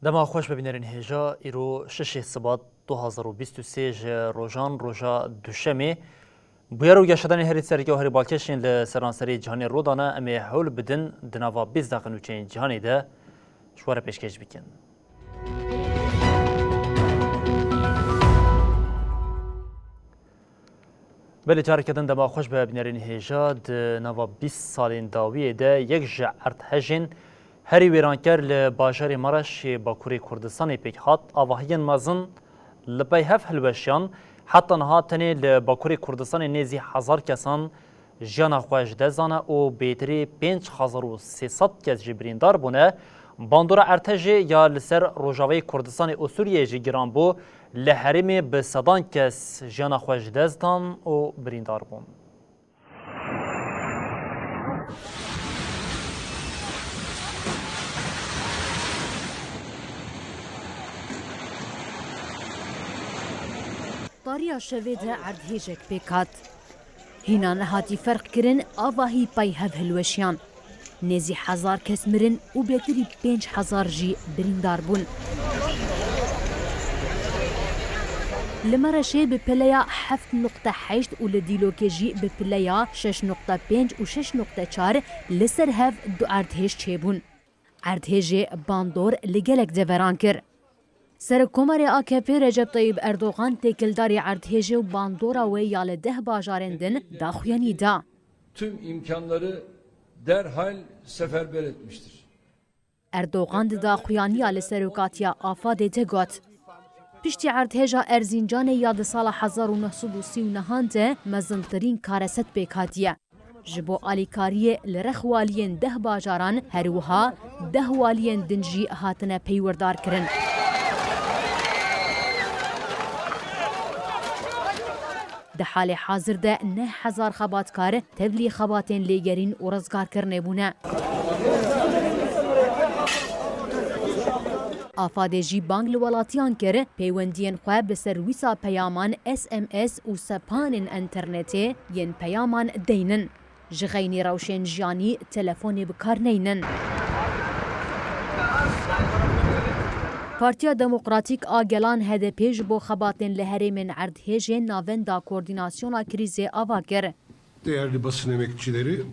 دما خوش ببینرین هجا ایرو 6 سبات 2023 روزان روزا دوشمه بویرو گشتن هری سرگی و هری بالکشین لسرانسری جهانی رودانه امی حول بدن دنوا 20 دقیقه نوچین جهانی ده شواره پیشکش بکن. بله جاری کردن دما خوش ببینرین هجا دنوا 20 سالین داویه ده یک جعرت هجین هری ویرانکر لباجار مرش باکوری کردستان پیک هات آواهین مازن لبای هف هلوشیان حتی نها تنی لباکوری کردستان نیزی 1000 کسان جیانا خواهش دزانه و بیتری 5300 کس جبریندار بونه باندورا ارتجی یا لسر روجاوی کردستان و سوریه جی گران بو لحرمی به صدان کس جیانا خواهش دزدان و بریندار بون. طاریا شوید عرض هیچک پیکات. هینا نهاتی فرق کرن آواهی پای هف هلوشیان. نزی 1000 کس مرن و بیتری 5000 جی بریندار بون. لمرشه به پلیا 7.8 و لدیلوکی جی به پلیا 6.5 و 6.4 لسر هف دو عرضهش چه بون. عرضهش باندور لگلک دوران کر. سرکومر AKP رجب طیب اردوغان تکلداری عرضهجه و باندورا و یال 10 bajarendin daxuyani da. Tüm imkanları derhal seferber etmiştir. Erdoğan da daxuyani yal serukatiya afade te got. Pişti عرضهجه ارزینجان یاد سال 1939 ده مزنترین کارست بکاتیه. جبو آلیکاری لرخوالین 10 bajaran هروها 10 والین دنجی هاتنه پیوردار کرن. ده حال حاضر ده 9000 خباتکار تبلی خباتین لیگرین و رزگار کرنه بونه. آفاده جی بانگ لولاتیان کر پیوندین خواه بسر ویسا پیامان SMS و سپانین انترنتی ین پیامان دینن. جغینی روشن جانی تلفونی بکار نینن. پارتیا دموکراتیک آگلان HDP بو خباتن لهریمن عرضهجه ناوندا کوردیناسیونا کریزی آوا کر. Değerli basın emekçileri,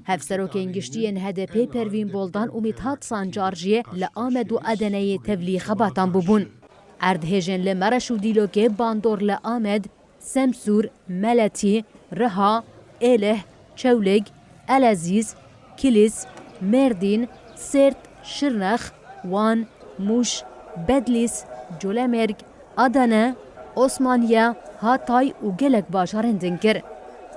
هفسروک انگشتین HDP پروین بولدان امیدهات سانجارجیه لآمد و ادنه تبلی خباتان ببون. عرضهجن لمرش و دیلوگه باندور لآمد، سمسور، ملتی، رها، اله، چولگ، العزیز، کلیس، مردین، سرت، شرنخ، وان، موش، بدلیس، جولمرگ، آدانه، عثمانیه، هاتای و گلک باجارندن کر.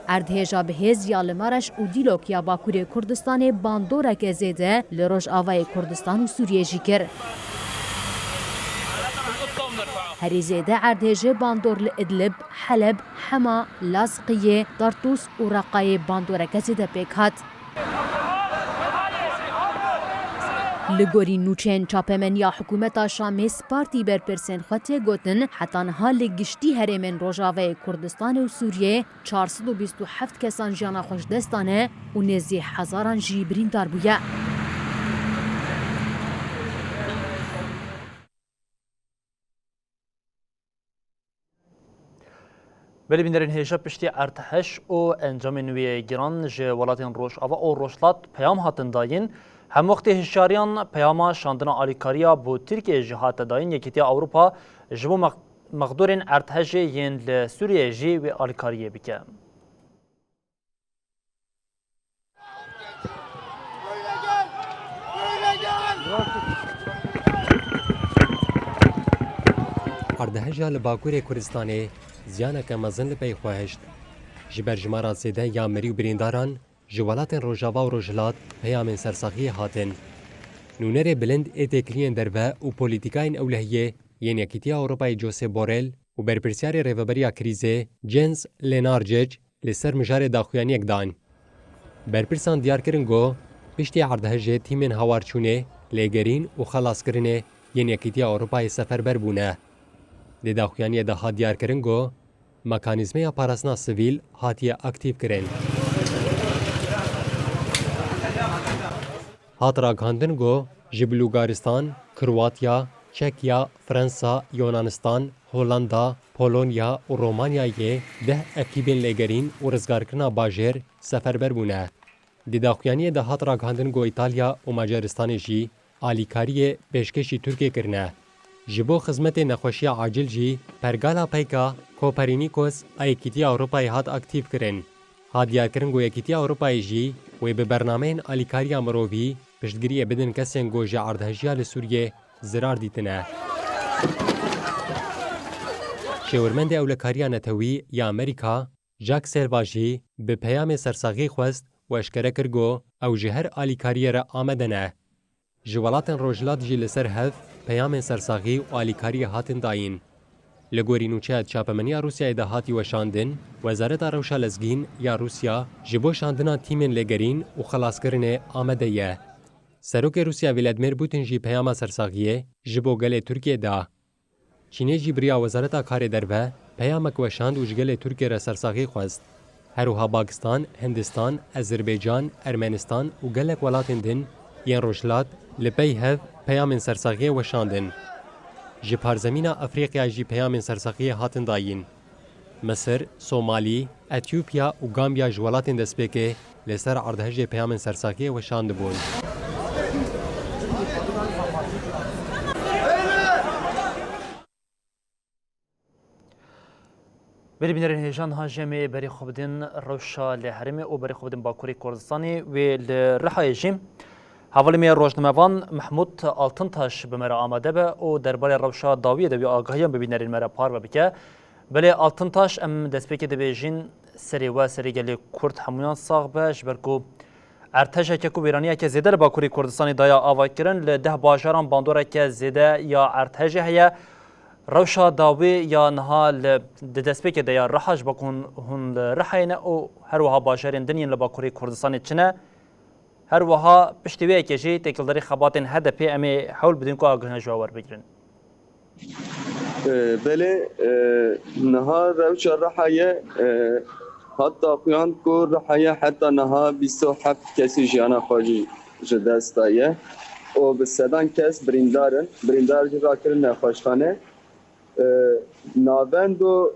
اردهجا بهز یا لمرش و دیلوک یا باکوری کردستان باندورک زیده لروش آوای کردستان و سوریه جی کر. هری زیده اردهجه باندور لإدلب، حلب، حما، لازقیه، دارتوس و رقای باندورک زیده پیکات. لگوری نوچین چاپمن یا حکومت شامی سپارتی برپرسن خطه گوتن حتی نها لگشتی هرمن روژاوه کردستان و سوریه 427 کسان جانا خوش دستانه و نزی 1000 جی بریندار بویه. بله بینرین هیجا پشتی ارتحش و انجام نوی گران جه ولاتین روش آوا او روشلات پیام هاتن داین هم وقت هشاریان پیاما شاندنا آلیکاریا بو ترکیه جهات داین یکیتی اوروپا جبو مقدورین ارتحش ین لسوریه جی و آلیکاریه بکه. اردهجا لباکوری کردستانی زیانه که مزن لپی خواهشت جبر جمارا سیده یا مری و برینداران جوالاتên Rojava û Rojhilat peyamên sersaxiyê hatin. Nûnerê bilind ê têkiliyên derve û polîtîkayên ewlehiyê yên Yekîtiya Ewropayê Josep Borrell û berpirsyarê rêveberiya krîzê Jens Lenarcic li ser mijarê daxuyaniyek dan. Berpirsan diyar kirin got piştî erdhejê tîmên hawarçûnê, lêgerîn û xelaskirinê yên Yekîtiya Ewropayê seferber bûne. Di daxuyaniyê de hat diyar kirin got mekanîzmeya parastina sivîl hatiye aktiv kirin. Hat ragihandin got ji Bulgaristan, Kroatya, Çekya, Fransa, Yunanistan, Hollanda, Polonya û Romanyayê 10 ekîbên lêgerîn û rizgarkirina bajêr seferber bûne. Di daxuyaniyê de hat ragihandin got İtalya û Macaristanê jî alîkariyê pêşkêşî Tirkiyê kirine. Ji bo xizmetê nexweşiya acil jî pergala peyka Kopernikos a Yekîtiya Ewropayê hat aktiv kirin. Hat diyarkirin got Yekîtiya Ewropayê jî wê bi bernameyên alîkariya mirovî piştgiriyê bidin kesên got ji erdhejiya li Sûriyê zirar dîtine. Şêwirmendê Ewlekariya Netewî ya Amerîka, Jack Selva jî bi peyamê sersaxî xwest û eşkere kir got ew ji her alîkariyê re amade ne. Ji welatên Rojhilat jî li ser hev peyamên sersaxî û alîkariyê hatin dayîn. Li gorî nûçeya çapemeniya Rûsyayê de hatî weşandin, Wezareta Rewşa Lezgîn ya Rûsya ji bo şandina tîmên lêgerîn û xelaskirinê amade ye. Serokê Rûsya Vladimir Putin jî peyama sersaxiyê ji bo gelê Tirkiyê da. Çînê jî biriya Wezareta Karê derve peyamek weşand û ji gelê Tirkiye re sersaxî xwest. Herûha Pakistan, Hindistan, Ezerbaycan, Ermenistan û gelek welatên din yên Rojhilat li pey hev peyamên sersaxiyê weşandin. Ji parzemîna Efrîqya jî peyamên sersaxiyê hatin dayîn. Misir, Somalî, Etiyopya û Gambiya ji welatên destpêkê li ser erdhejê peyamên sersaxiyê weşandibûn. بری بینرین هیجان ها جمعی بری خوبدن روشا لحرمه و بری خوبدن باکوری کردستانی و لرحای جیم حوالی می روشنموان محمود آلتنتاش بمرا آماده به و درباره روشا داویه دوی آگاهیم ببینرین مرا پار ببکه بله آلتنتاش ام دستپیک دویجین سری و سری گلی کرد همونان ساغ به جبرگو ارتجه که کو ویرانیه که زیده باکوری کردستانی دایا آوا کرن لده باجاران باندوره که زیده یا ارتجه هیا روشا داوی یا نهال دستپیک دیا رحاج بکن هن رحینه او هر وها باجارین دنین لباکوری کردستانی چنه هر وها پشتویه کشی تکلداری خباتین هدفی امی حول بدون که آگهنه جوار بگیرن. بله نها روشا رحایه حتی قیان کو رحایه حتی نها 27 کسی جانا خواجی جدستایه و به سدان کس بریندار جرا کرن نخوشخانه ناوند و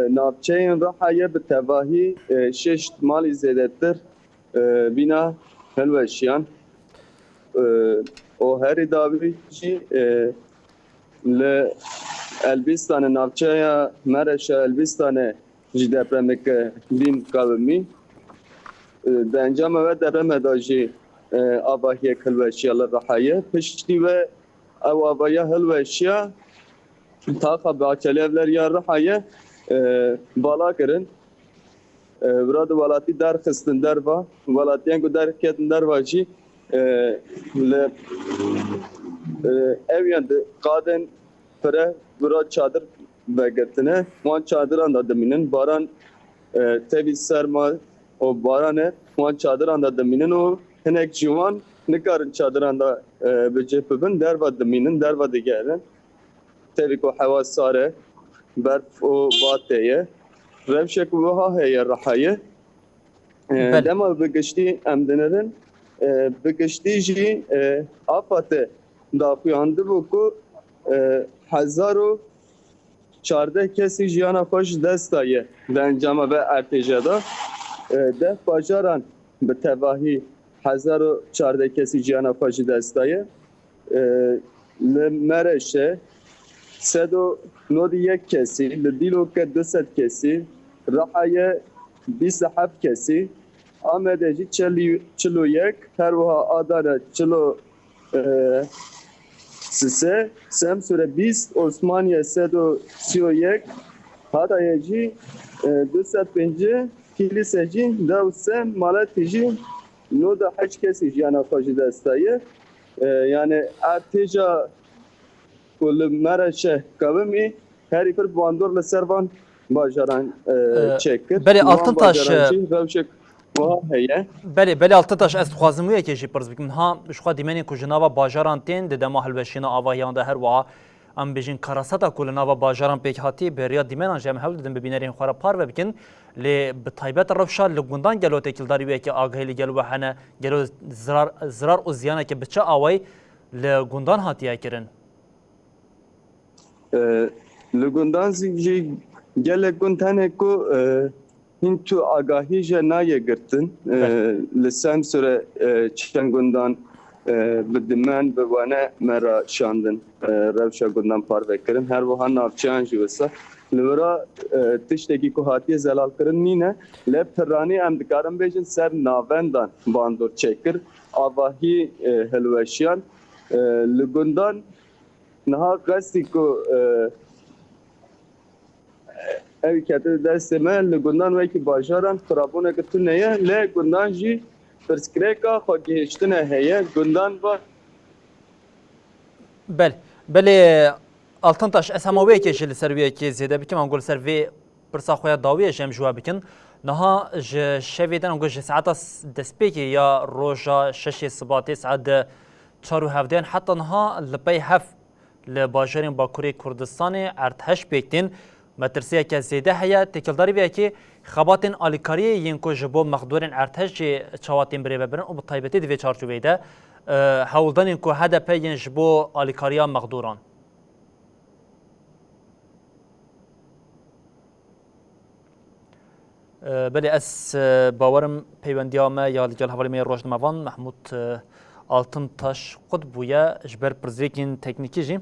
نابچه رحایه به تواهی 6 مالی زیدتر بینا هلوشیان و هری داوی چی ل البستان نابچه مرش البستان جده پرمک بین کابمی در انجام و درم داجی آباهی هلوشیا لرحایه پشتی و او آباهی هلوشیا تاخا باچلevler ya rihaya bala kirin burada valati dar xistin derva valatiyan ku dar ketin derva jî evyan qadên pire bira çadır vegirtine wan çadiran da dimînin baran tevî serma û baranê wan çadiran da dimînin û hinek jî wan nikarin çadiran da bicih bibin derva dimînin derva digerin تبي كو حواس صاره برف وباتيه رمشك وها هي الرحايه لما بقشتي امدنرن بقشتي جي افاته دافي عندبوكو 1014 کسی جیانا خوش دستایه به انجام و ارتجا دا ده باجاران به تواهی 1014 کسی جیانا خوش دستایه لمرشه 191 کسی لدیلو که 200 کسی رحایه 27 کسی آمدهجی 41 هر وها آدانه 43 سمسور 20 عثمانیه 131 هادایجی 205 کلیسا جی دو سه مالاتی جی نو دا هیچ کسی جانا خواهی دستایه yani ارتجا کل مرشه کبمی هری پر باندور لسربان باجران چکر بله Altıntaş روشک و هیه بله Altıntaş ez dixwazim wê yekê jî pirs bikim ha ji xwe dîmenê ku ji nava bajaran tên di dema hilweşîna avahiyan de her wiha em bêjin karaseta ku li nava bajaran pêk hatî bêriya dîmenan jî em hewl didin bi bînerên xwe re par vebikin lê bi taybet rewşa li gundan gelo têkildarî wê yekê agahî li gel we hene gelo zirar û ziyanekê bi çi awayî li gundan hatiye kirin li gundan jî gelek gund hene ku hin tu agahî je naye girtin li sem süre çend gundan bi dimen bi wane mera şandin rewşa gundan par vekirin her wiha navçeyan jî wisa li wira tiştekî ku hatiye zelalkirin nîne lê piranî em dikarin bêjin ser navendan bandor çêkir avahî hilweşiyan li gundan niha qestî ku ev kete destê me li gundan wekî bajaran xirabûneke tune ye lê gundan jî pirsgirêka xwegihîştinê heye gundan ve belê Altıntaş ez hema wê yekê jî li ser wê yekê zêde bikim em got li ser vê pirsa xwe ya dawiyê jî em ji we bikin niha ji şevê de em got ji saeta destpêkê ya roja şeşê sibatê saet de 4 heta niha li pey hev li bajarên Bakurê Kurdistanê erdheş pêk مترسیه که زیده هیا تکلداری وی که خباتن آلیکاریه ین کو جبو مقدورن ارتش چواتین بری ببرن و بطایبتی دوی چارچوبه ده هولدان ین کو هدف ین جبو آلیکاریا مقدوران بله از باورم پیوندیامه یا لجل حوالی روشنموان محمود Altıntaş قد بویا جبر پرزیکین تکنیکی جی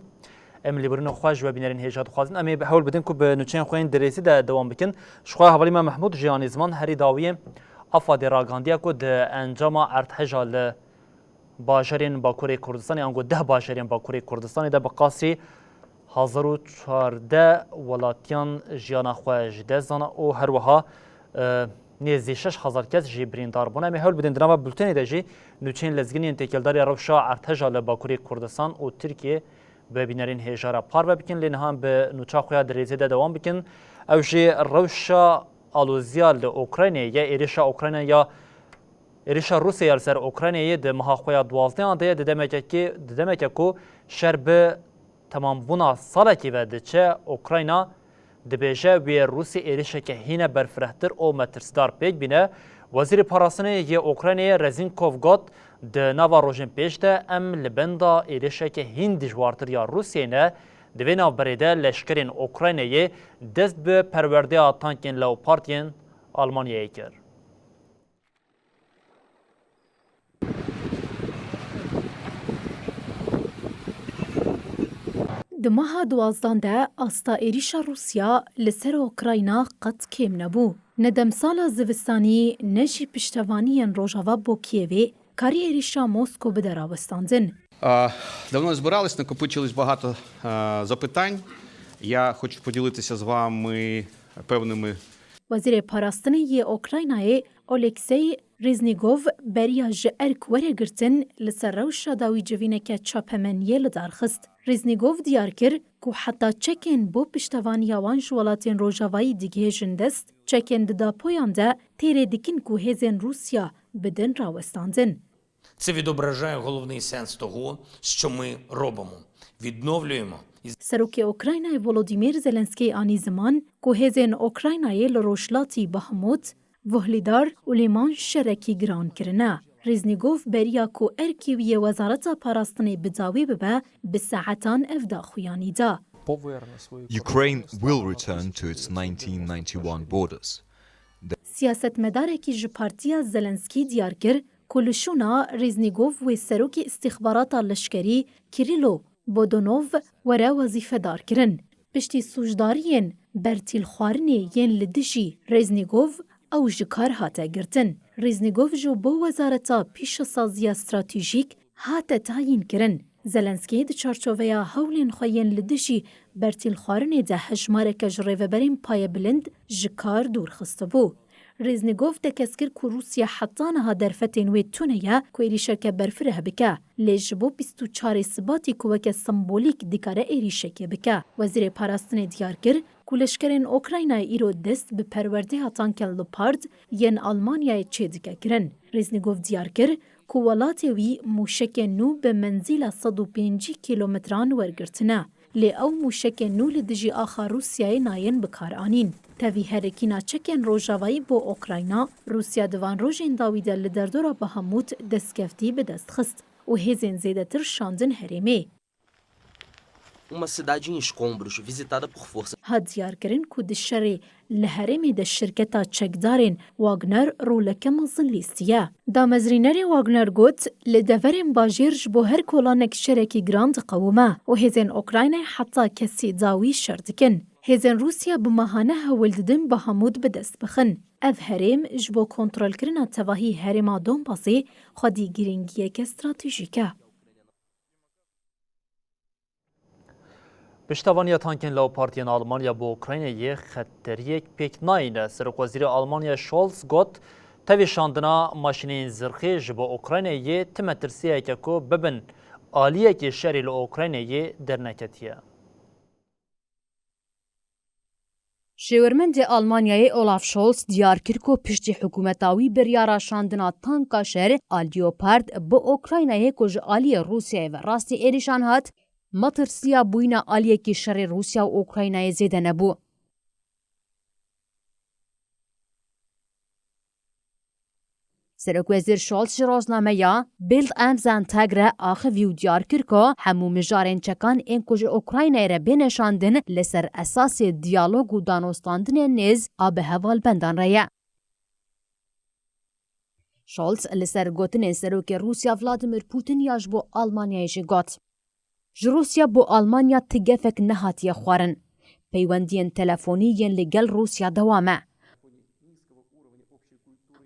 ام لیبرن خواج و بینرین هجات خوازن امی حول بدن کو به نوچین خوین درسی ده دوام بکن شخوا حوالی ما محمود جیانی زمان هری داوی افاد راگاندیا کو ده انجام ارتحجا ل باجرین باکوری کردستان انگو 10 باجرین باکوری کردستان ده بقاسی 1014 ولاتیان جیانا خواج ده زانا او هر وها نزدیک 6000 کس جی بریندار بونه می حول بدن درما بولتنی ده جی نوچین لزگینی انتقالداری روشا ارتحجا ل باکوری کردستان او ترکیه به بینرین هجارا پار بکن لنها به نوچا خویا دریزه ده دوام بکن او جی روشا آلوزیا ل اوکراین یا ایرشا اوکراین یا ایرشا روسیا سر اوکراین ده مها خویا 12 ده دمکه کو شرب تمام بونا سالا کی و ده چه اوکراین دبیجه و روسی ایرشا که هینه برفرهتر او مترسدار پیک بینه وزیر پاراسنه یه اوکراین رزینکوف گوت د ناوا روژن پیشته ام لبندا ایرشه که هین دجوارتر یا روسیه نه دوی ناو بریده لشکرین اوکراینه دست به پرورده تانکین لوپارتین آلمانیه کرد. د ماها دوازدان ده استا ایریشا روسیا لسر اوکراینا قد کم نبو. ندم سالا زوستانی نجی پشتوانیان روژاوا بو کیوی کاری ایریشا موسکو به дaraवस्थandin. Давно збирались, накопичилось багато запитань. Я хочу поділитися з вами певними. وزیر پاراستنی اوکراینای اولکسی ریزنیگوف بریا جرک وره گرتن لسر روشا داوی جوینکه چاپمنیه لدارخست. ریزنیگوف دیار کر که حتی چکن بو پشتوانی وان جوالاتین روژاوایی دیگه جندست چکن دا پویان ده تیره دیکن که هزین روسیا بدن راوستاندن. Це відображає головний сенс того, що ми робимо. Відновлюємо. سروک اوکراینای ولودیمیر زلنسکی آنی زمان که هزین اوکراینای لروشلاتی بهموت وهلیدار و لیمان شرکی گران کرنه. ریزنیگوف بریا که ارکیوی وزارت پاراستنی بداوی ببه به ساعتان افدا خویانی دا. Ukraine will return to its 1991 borders. سیاست مدارکی جپارتیا زلنسکی دیار کر کلشونا ریزنیگوف و سروک استخبارات لشکری کریلو بودونوف وره وظیفه دار کرن. پشتی سوجدارین برتیل خوارنی ین لدشی ریزنیگوف او جکار هاته گرتن. ریزنیگوف جو بو وزارتا پیش سازی استراتیژیک هاته تاین کرن. زلنسکی د چارچوبه هولین خوین لدشی برتیل خوارنی ده هجماره که جریوه برین پای بلند جکار دور خسته بو. رزنگوف دکسکر که روسیا حتانها درفتین و تونیا که ایریشه که برفره بکه. لیجبو 24 سباتی که وکه سمبولیک دیکاره ایریشه که بکه. وزیر پاراستن دیار کر که لشکرین اوکراینای ایرو دست به پرورده تانک لوپارد ین آلمانیای چه دیگه کرن. رزنگوف دیار کر که ولاتی وی موشک نو به منزل 105 کیلومتران ورگرتنه. لی او موشک نو لدجی آخا روسیای ناین بکار آنین. تاوی هرکینا چکن روژاوایی با اوکراینا، روسیا دوان روژین داویده لدردورا بهاموت دستکفتی به دست خست و هزین زیده تر شاندن هریمه. Uma cidade em escombros, visitada por força. هادیارکرین که دشری لهرمی د شرکتا چکدارین واگنر رولک مزن لیستیه. دامزرینری واگنر گوت لدورین باجیر جبو هر کلانک شرکی گراند قومه و هزین اوکراینای حتی کسی داوی شردکن. هزین روسیا بمهانه هولددن بهامود به دست بخن. اف هرم جبو کنترل کرنا تواهی هرما دونباسی خودی گرینگیه که استراتژیکه. پشتوانی تانکن لاوپارتین آلمانیا با اوکراین یه خطریک پیک ناینه. سرک وزیر آلمانیا شولز گوت تاوی شاندنا ماشینین زرخی جبو اوکراین یه تمترسیه که کو ببن آلیه که شری لأوکراین یه درنکتیه. شورمند آلمانیای اولاف شولز دیار کرد که پشتی حکومتاوی بریارا شاندنا تانکا شهر آلیوپارد با اوکراینای کج آلی روسیه و راستی ایریشان هات مترسیا بوینا آلیه که شر روسیا و اوکراینای زیده نبو. سرک وزیر شولز روزنامه یا بیلد امزن تگره آخه ویو دیار کرد که همو مجارین چکان این کج اوکراینای را بینشاندن لسر اساس دیالوگ و دانوستاندن نیز آب هوال بندان رایه. شولز لسر گوتن سروک روسیا ولادیمیر پوتین یاج بو آلمانیایش گوت. روسیا بو آلمانیا تگفک نهاتیه خوارن. پیوندین تلفونی ین لگل روسیا دوامه.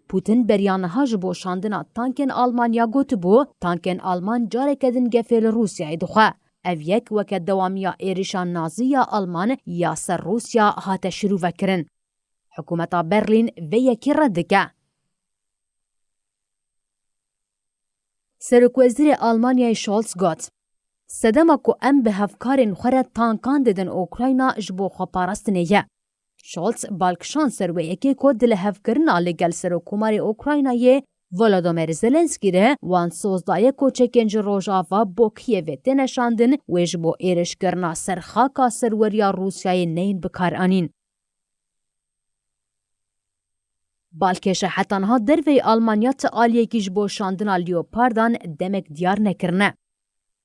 پوتین بریانها جبو شاندنا تانکن آلمانیا گوت بو تانکن آلمان جاره کدن گفیل روسیا دخواه. او یک وکه دوامیا ایریشان نازی یا آلمان یا سر روسیا هات شروع وکرن. حکومتا برلین و یکی ردکه. سرک وزیر آلمانیای شولز گوت. سدما کو ام به هفکارین خوره تانکان ددن اوکراینا جبو خواپارستنه یه. شولز بالکشان سروی یکی که دل هفکرنا لگل سر حکومت اوکراینا یه ولادیمیر زلنسکی ره وان سوزدای کوچکنج روژاوا با کیوه تنشاندن و جبو ایرش کرنا سر خاکا سروریا روسیای نین بکار آنین. بالکش حتانها دروی آلمانیا تا آلیه که جبو شاندنا لیوپاردان دمک دیار نکرنه.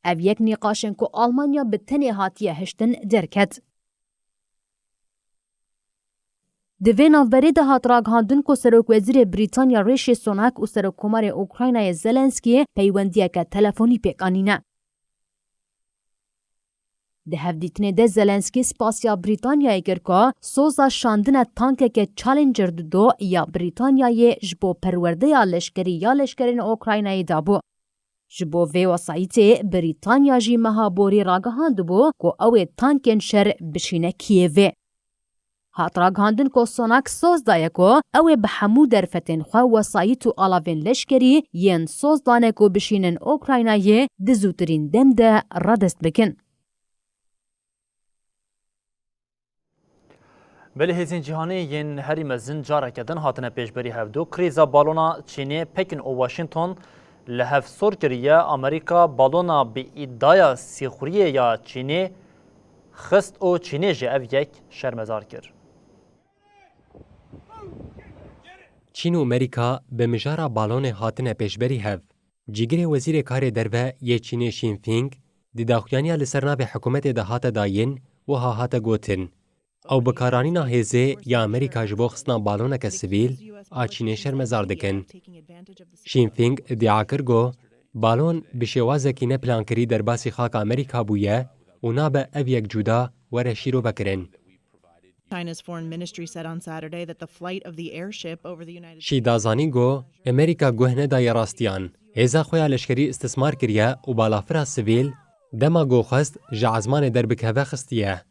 او یک نقاشن که آلمانیا به تنی هاتیه هشتن درکت. دوی نافبری ده هات راگهاندن که سروک وزیر بریتانیا ریشی سوناک و سروک کمار اوکراینای زلنسکی پیوندیه که تلفونی پیکانینه. ده هفدیتنه ده زلنسکی سپاسیا بریتانیای کرکا سوزا شاندن تانکه که چالنجر دو یا بریتانیای جبو پرورده یا لشکری یا لشکرین اوکراینای دابو. جبو وی وسایتی بریتانیا جی مهابوری راگهاند بو که اوه تانکن شر بشینه کیوه. هات راگهاندن که سوناک سوز دایه که اوه به همو درفتن خواه وسایتو آلاوین لشکری ین سوز دانه که بشینن اوکراینای دزوترین دم ده ردست بکن. بله هزین جهانی ین هری مزن جاره کدن هاتنه پیشبری هفدو کریزا بالونا چینی پکن و واشنطن لحف سور کریه امریکا بالونا به ادعای سیخوریه یا چینی خست و چینی جه او یک شرمزار کرد. چین و امریکا به مجارا بالون هاتنه پیشبری هف. جیگر وزیر کار دروه یه چینی شینفینگ دیداخیانیا لسرنا به حکومت دهات داین و ها هات گوتن. او بکارانینا هزه یا امریکا جبو خصنا بالونه که سویل آچینه شرمزار دکن. شینفینگ ادعا کرگو بالون بشوازه کی نپلان کری در باسی خاک امریکا بویه و نابه او یک جودا وره شیرو بکرن. China's foreign ministry said on Saturday that the flight of the airship over the United States. شیدازانی گو امریکا گوهنه دای راستیان. هزا خویا لشکری استثمار کریه و بالافرا سویل دما گو خست جعزمان در بکهوه خستیه.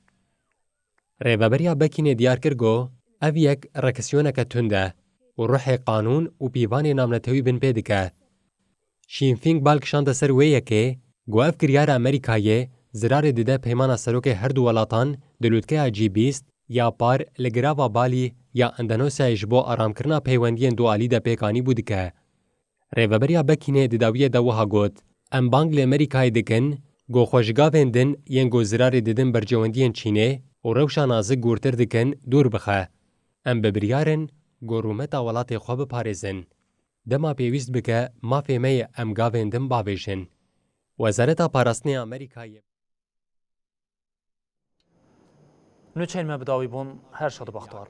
ریوبریا بکینه دیار کرگو او یک رکسیونه که تنده. و روح قانون و پیوان نامنتوی بن پیدکه. شینفینگ بالکشان سر ویه که گواف کریار امریکایه زرار دیده پیمان سروک هر دو ولاتان دلوتکه G20 یا پار لگراوا بالی یا اندونوسیا اجبو آرام کرنا پیوندین دوالی ده پیکانی بودکه. ریوبریا بکینه دیداویه دوها گوت ام بانگ لامریکای دکن گو خوشگاوین دن ین گو زرار دیدن برجواندین چینه و روشا نازک گورتر دکن دور بخه. ام ببریارن گو رومتا ولات خواب پارزن. دما پیویست بکه ما فیمه ام گاوین دن باویشن. وزارت پاراستنی امریکای نوچین ما بداوی بون هر شاد بختار.